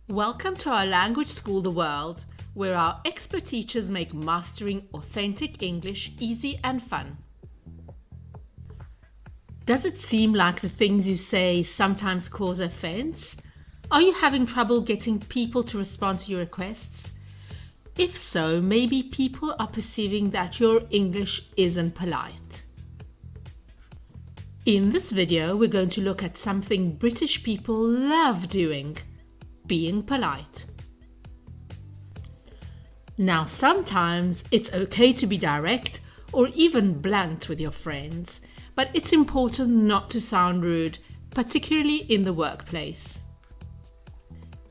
Welcome to our language school, The World, where our expert teachers make mastering authentic English easy and fun. Does it seem like the things you say sometimes cause offense? Are you having trouble getting people to respond to your requests? If so, maybe people are perceiving that your English isn't polite. In this video, we're going to look at something British people love doing: being polite. Now, sometimes it's okay to be direct or even blunt with your friends, but it's important not to sound rude, particularly in the workplace.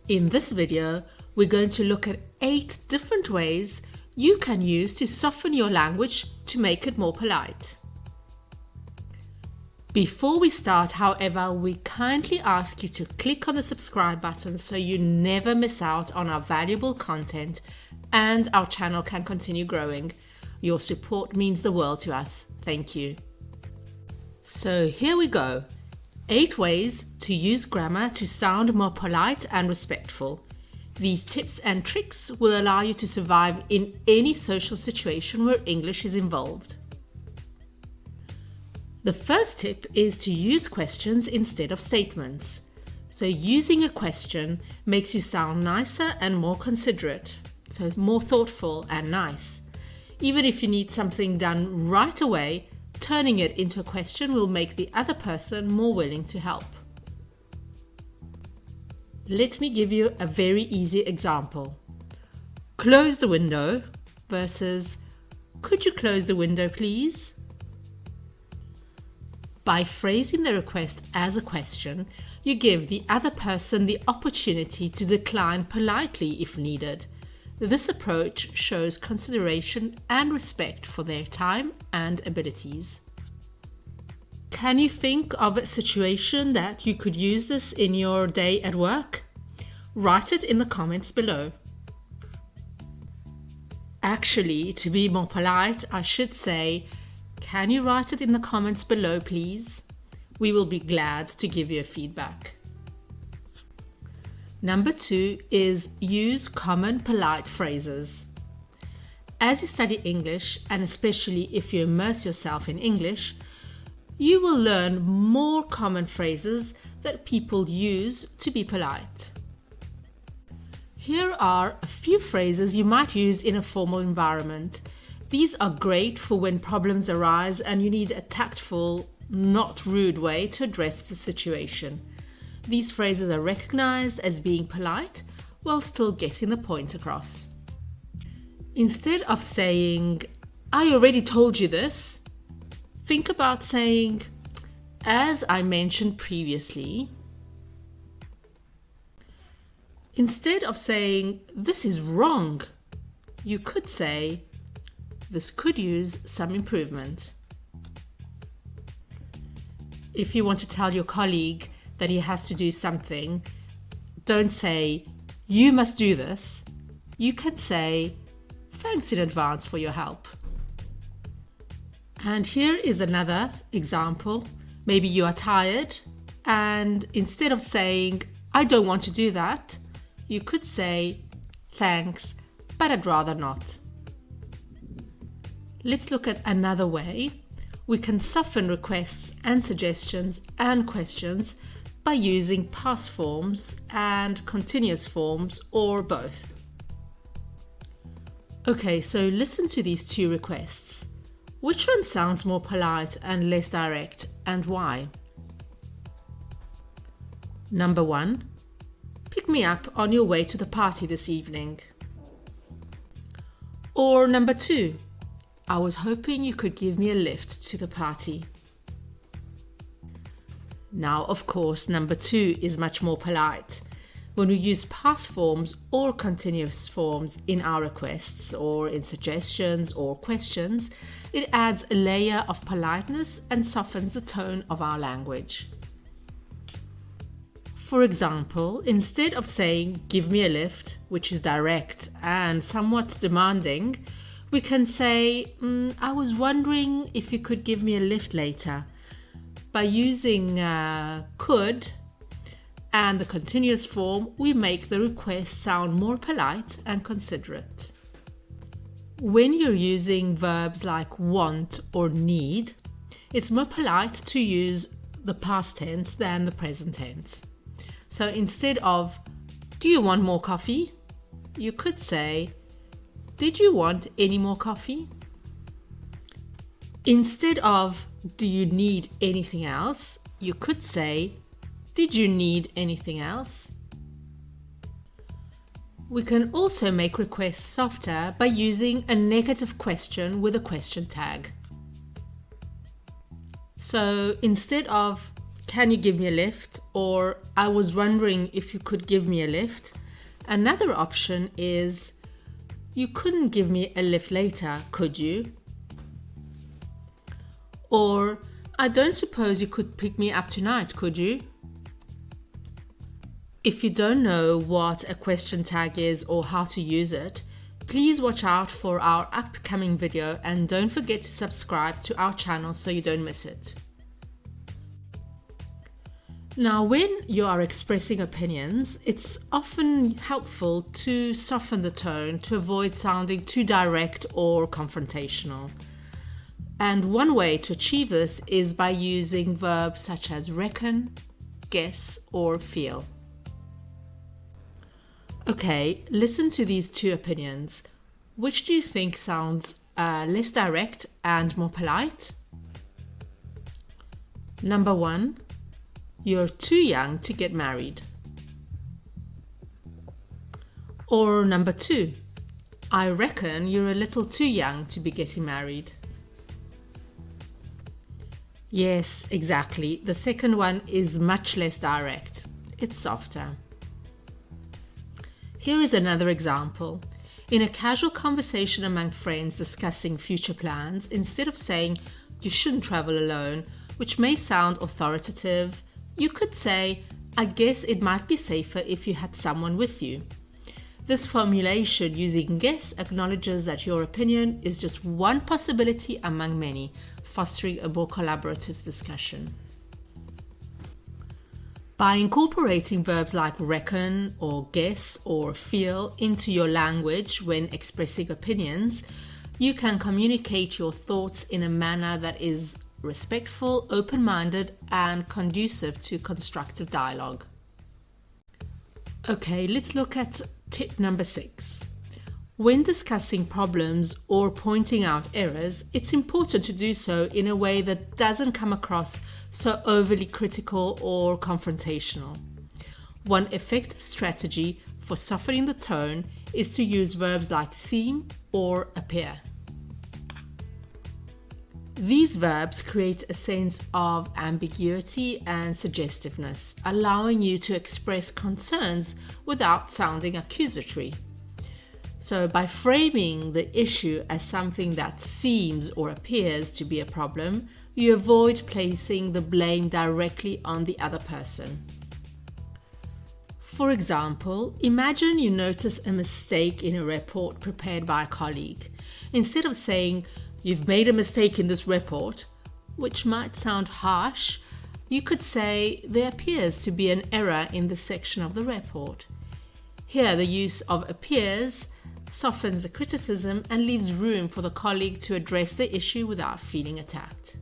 In this video, we're going to look at 8 different ways you can use to soften your language to make it more polite. Before we start, however, we kindly ask you to click on the subscribe button so you never miss out on our valuable content and our channel can continue growing. Your support means the world to us. Thank you. So here we go. 8 ways to use grammar to sound more polite and respectful. These tips and tricks will allow you to survive in any social situation where English is involved. The first tip is to use questions instead of statements. So using a question makes you sound nicer and more considerate, so more thoughtful and nice. Even if you need something done right away, turning it into a question will make the other person more willing to help. Let me give you a very easy example. Close the window versus could you close the window, please? By phrasing the request as a question, you give the other person the opportunity to decline politely if needed. This approach shows consideration and respect for their time and abilities. Can you think of a situation that you could use this in your day at work? Write it in the comments below. Actually, to be more polite, I should say, can you write it in the comments below, please? We will be glad to give you feedback. Number 2 is use common polite phrases. As you study English, and especially if you immerse yourself in English, you will learn more common phrases that people use to be polite. Here are a few phrases you might use in a formal environment. These are great for when problems arise and you need a tactful, not rude way to address the situation. These phrases are recognized as being polite while still getting the point across. Instead of saying, "I already told you this," think about saying, "As I mentioned previously." Instead of saying, "This is wrong," you could say, "This could use some improvement." If you want to tell your colleague that he has to do something, don't say, "You must do this." You can say, "Thanks in advance for your help." And here is another example. Maybe you are tired, and instead of saying, "I don't want to do that," you could say, "Thanks, but I'd rather not." Let's look at another way. We can soften requests and suggestions and questions by using past forms and continuous forms or both. Okay, so listen to these 2 requests. Which one sounds more polite and less direct, and why? Number 1, pick me up on your way to the party this evening. Or number 2, I was hoping you could give me a lift to the party. Now, of course, number 2 is much more polite. When we use past forms or continuous forms in our requests or in suggestions or questions, it adds a layer of politeness and softens the tone of our language. For example, instead of saying, "Give me a lift," which is direct and somewhat demanding, we can say, "I was wondering if you could give me a lift later." By using could and the continuous form, we make the request sound more polite and considerate. When you're using verbs like want or need, it's more polite to use the past tense than the present tense. So instead of, do you want more coffee? You could say, did you want any more coffee? Instead of, do you need anything else? You could say, did you need anything else? We can also make requests softer by using a negative question with a question tag. So instead of, can you give me a lift? Or I was wondering if you could give me a lift. Another option is, you couldn't give me a lift later, could you? Or, I don't suppose you could pick me up tonight, could you? If you don't know what a question tag is or how to use it, please watch out for our upcoming video and don't forget to subscribe to our channel so you don't miss it. Now, when you are expressing opinions, it's often helpful to soften the tone to avoid sounding too direct or confrontational. And one way to achieve this is by using verbs such as reckon, guess, or feel. Okay, listen to these two opinions. Which do you think sounds less direct and more polite? Number 1, you're too young to get married. Or number 2, I reckon you're a little too young to be getting married. Yes, exactly. The second one is much less direct. It's softer. Here is another example. In a casual conversation among friends discussing future plans, instead of saying, you shouldn't travel alone, which may sound authoritative, you could say, I guess it might be safer if you had someone with you. This formulation using guess acknowledges that your opinion is just one possibility among many, fostering a more collaborative discussion. By incorporating verbs like reckon or guess or feel into your language when expressing opinions, you can communicate your thoughts in a manner that is respectful, open-minded, and conducive to constructive dialogue. Okay, let's look at tip number 6. When discussing problems or pointing out errors, it's important to do so in a way that doesn't come across so overly critical or confrontational. One effective strategy for softening the tone is to use verbs like seem or appear. These verbs create a sense of ambiguity and suggestiveness, allowing you to express concerns without sounding accusatory. So by framing the issue as something that seems or appears to be a problem, you avoid placing the blame directly on the other person. For example, imagine you notice a mistake in a report prepared by a colleague. Instead of saying, you've made a mistake in this report, which might sound harsh, you could say, there appears to be an error in this section of the report. Here, the use of appears softens the criticism and leaves room for the colleague to address the issue without feeling attacked.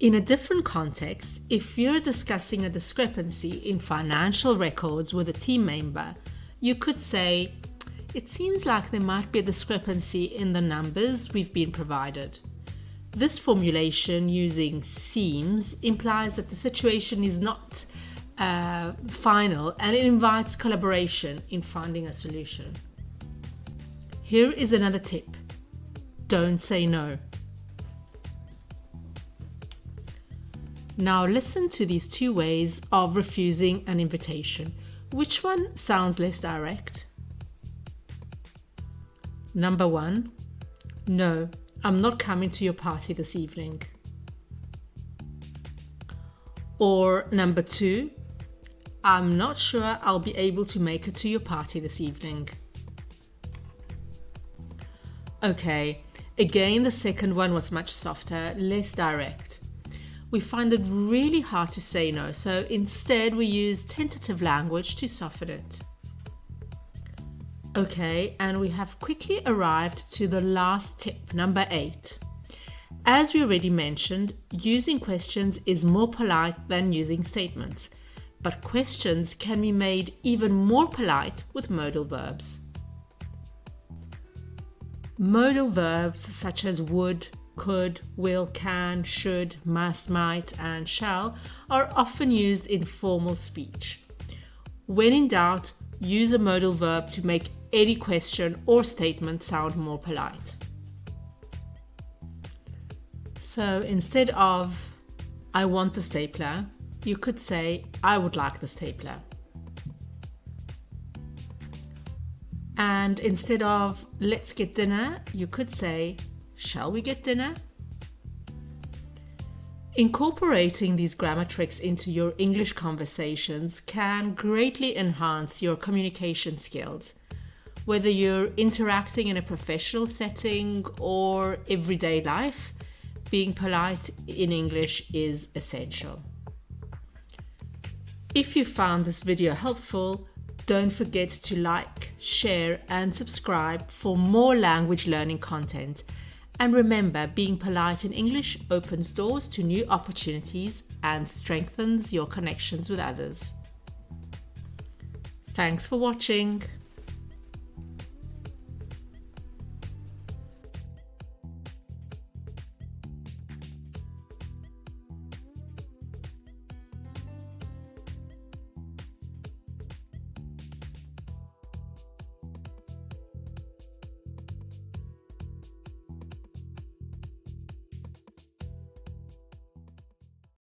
In a different context, if you're discussing a discrepancy in financial records with a team member, you could say, it seems like there might be a discrepancy in the numbers we've been provided. This formulation using seems implies that the situation is not final, and it invites collaboration in finding a solution. Here is another tip. Don't say no. Now listen to these two ways of refusing an invitation. Which one sounds less direct? Number 1, no, I'm not coming to your party this evening. Or number 2, I'm not sure I'll be able to make it to your party this evening. Okay, again the second one was much softer, less direct. we find it really hard to say no, so instead we use tentative language to soften it. Okay, and we have quickly arrived to the last tip, number 8. As we already mentioned, using questions is more polite than using statements, but questions can be made even more polite with modal verbs. Modal verbs such as would, could, will, can, should, must, might, and shall are often used in formal speech. When in doubt, use a modal verb to make any question or statement sound more polite. So instead of I want the stapler, you could say I would like the stapler. And instead of let's get dinner, you could say shall we get dinner? Incorporating these grammar tricks into your English conversations can greatly enhance your communication skills. Whether you're interacting in a professional setting or everyday life, being polite in English is essential. If you found this video helpful, don't forget to like, share, and subscribe for more language learning content. And remember, being polite in English opens doors to new opportunities and strengthens your connections with others. Thanks for watching.